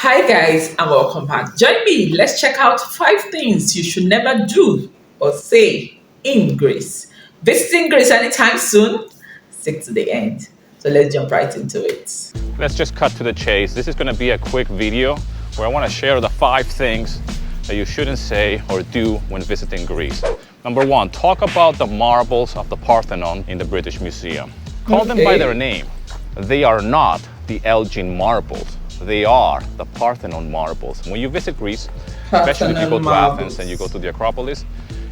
Hi, guys, and welcome back. Join me. Let's check out 5 things you should never do or say in Greece. Visiting Greece anytime soon? Stick to the end. So let's jump right into it. Let's just cut to the chase. This is going to be a quick video where I want to share the 5 things that you shouldn't say or do when visiting Greece. Number 1, talk about the marbles of the Parthenon in the British Museum. Call them by their name. They are not the Elgin marbles. They are the Parthenon marbles. When you visit Greece, especially if you go to Athens and you go to the Acropolis,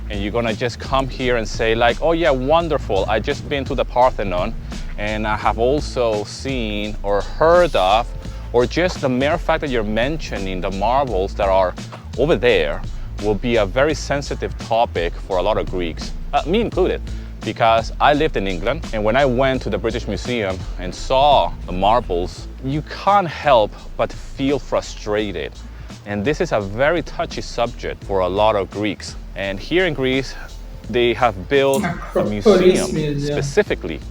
and you're gonna just come here and say like, oh yeah, wonderful, I just been to the Parthenon and I have also seen or heard of, or just the mere fact that you're mentioning the marbles that are over there will be a very sensitive topic for a lot of Greeks, me included. Because I lived in England, and when I went to the British Museum and saw the marbles, you can't help but feel frustrated. And this is a very touchy subject for a lot of Greeks. And here in Greece, they have built a museum specifically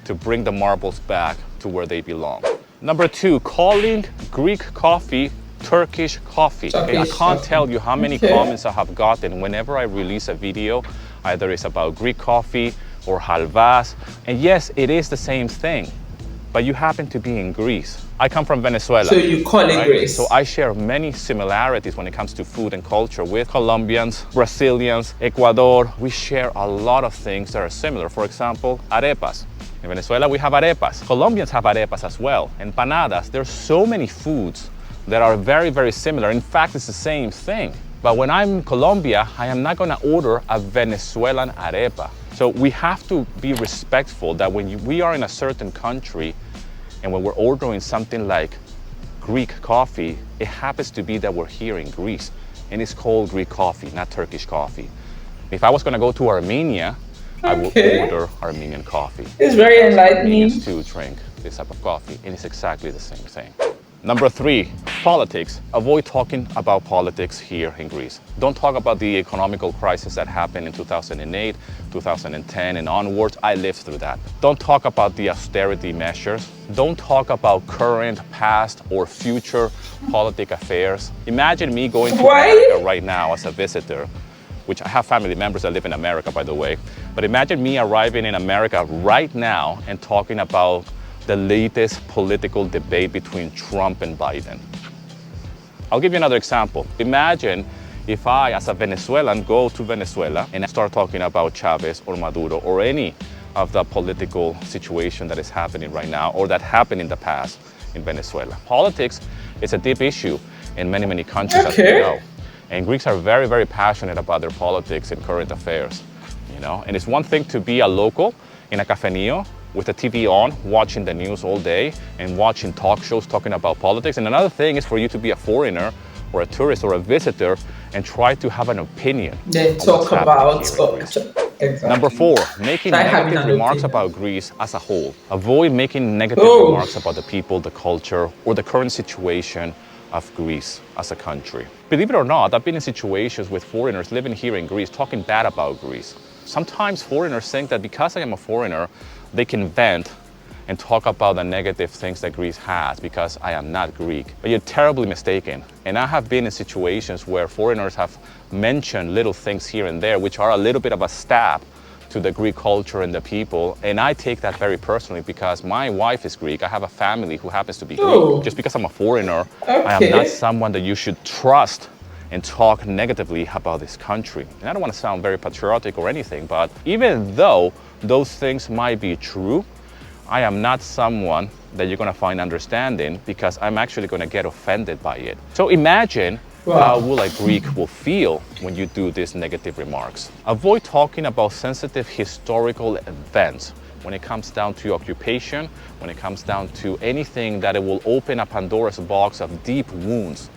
to bring the marbles back to where they belong. Number 2, calling Greek coffee Turkish coffee. Okay, I can't tell you how many comments I have gotten whenever I release a video. Either it's about Greek coffee or halvas. And yes, it is the same thing, but you happen to be in Greece. I come from Venezuela. So you call it Greece. So I share many similarities when it comes to food and culture with Colombians, Brazilians, Ecuador. We share a lot of things that are similar. For example, arepas. In Venezuela, we have arepas. Colombians have arepas as well. Empanadas. There's so many foods that are very, very similar. In fact, it's the same thing. But when I'm in Colombia, I am not gonna order a Venezuelan arepa. So we have to be respectful that when we are in a certain country and when we're ordering something like Greek coffee, it happens to be that we're here in Greece and it's called Greek coffee, not Turkish coffee. If I was gonna go to Armenia, I would order Armenian coffee. It's very enlightening. Armenians too drink this type of coffee, and it's exactly the same thing. Number 3, politics. Avoid talking about politics here in Greece. Don't talk about the economical crisis that happened in 2008, 2010 and onwards. I lived through that. Don't talk about the austerity measures. Don't talk about current, past or future politic affairs. Imagine me going to America right now as a visitor, which I have family members that live in America, by the way. But imagine me arriving in America right now and talking about the latest political debate between Trump and Biden. I'll give you another example. Imagine if I, as a Venezuelan, go to Venezuela and I start talking about Chavez or Maduro or any of the political situation that is happening right now or that happened in the past in Venezuela. Politics is a deep issue in many, many countries, as we know. And Greeks are very, very passionate about their politics and current affairs, you know? And it's one thing to be a local in a cafeteria with the TV on, watching the news all day and watching talk shows talking about politics. And another thing is for you to be a foreigner or a tourist or a visitor and try to have an opinion. Then talk about exactly. Number 4, making negative remarks about Greece as a whole. Avoid making negative remarks about the people, the culture, or the current situation of Greece as a country. Believe it or not, I've been in situations with foreigners living here in Greece talking bad about Greece. Sometimes foreigners think that because I am a foreigner, they can vent and talk about the negative things that Greece has because I am not Greek. But you're terribly mistaken. And I have been in situations where foreigners have mentioned little things here and there which are a little bit of a stab to the Greek culture and the people. And I take that very personally because my wife is Greek. I have a family who happens to be Greek. Just because I'm a foreigner, I am not someone that you should trust and talk negatively about this country. And I don't want to sound very patriotic or anything, but even though those things might be true, I am not someone that you're going to find understanding because I'm actually going to get offended by it. So imagine how will a Greek will feel when you do these negative remarks. Avoid talking about sensitive historical events when it comes down to occupation, when it comes down to anything that it will open a Pandora's box of deep wounds.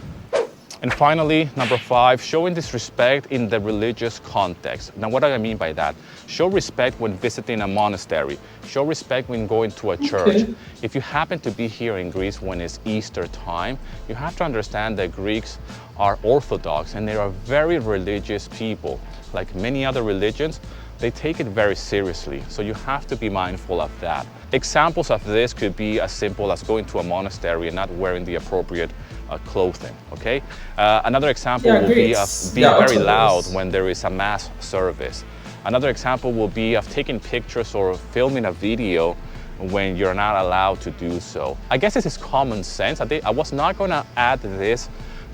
And finally, number 5, showing disrespect in the religious context. Now, what do I mean by that? Show respect when visiting a monastery. Show respect when going to a church. If you happen to be here in Greece when it's Easter time, you have to understand that Greeks are Orthodox and they are very religious people. Like many other religions, they take it very seriously. So you have to be mindful of that. Examples of this could be as simple as going to a monastery and not wearing the appropriate clothing. Okay. Another example Yeah, will great. be of being Yeah, very loud autonomous. when there is a mass service. Another example will be of taking pictures or filming a video when you're not allowed to do so. I guess this is common sense. I was not going to add this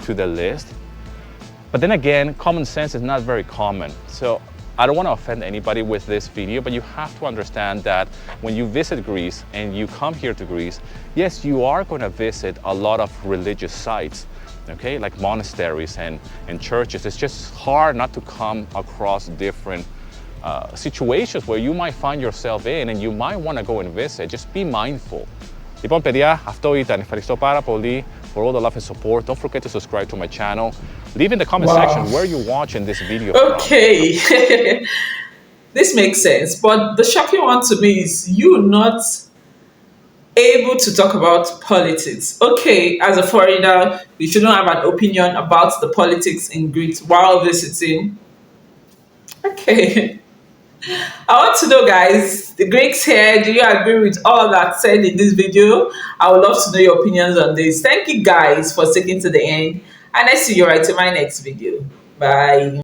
to the list, but then again, common sense is not very common. So I don't want to offend anybody with this video, but you have to understand that when you visit Greece and you come here to Greece, yes, you are going to visit a lot of religious sites, okay, like monasteries and churches. It's just hard not to come across different situations where you might find yourself in and you might want to go and visit. Just be mindful. Λοιπόν, παιδιά, αυτό ήταν. Ευχαριστώ πάρα πολύ for all the love and support. Don't forget to subscribe to my channel. Leave in the comment section where you're watching this video from. Okay. This makes sense. But the shocking one to me is you not able to talk about politics. Okay, as a foreigner, you shouldn't have an opinion about the politics in Greece while visiting. Okay. I want to know, guys, the Greeks here, do you agree with all that said in this video? I would love to know your opinions on this. Thank you, guys, for sticking to the end. And I see you right in my next video. Bye.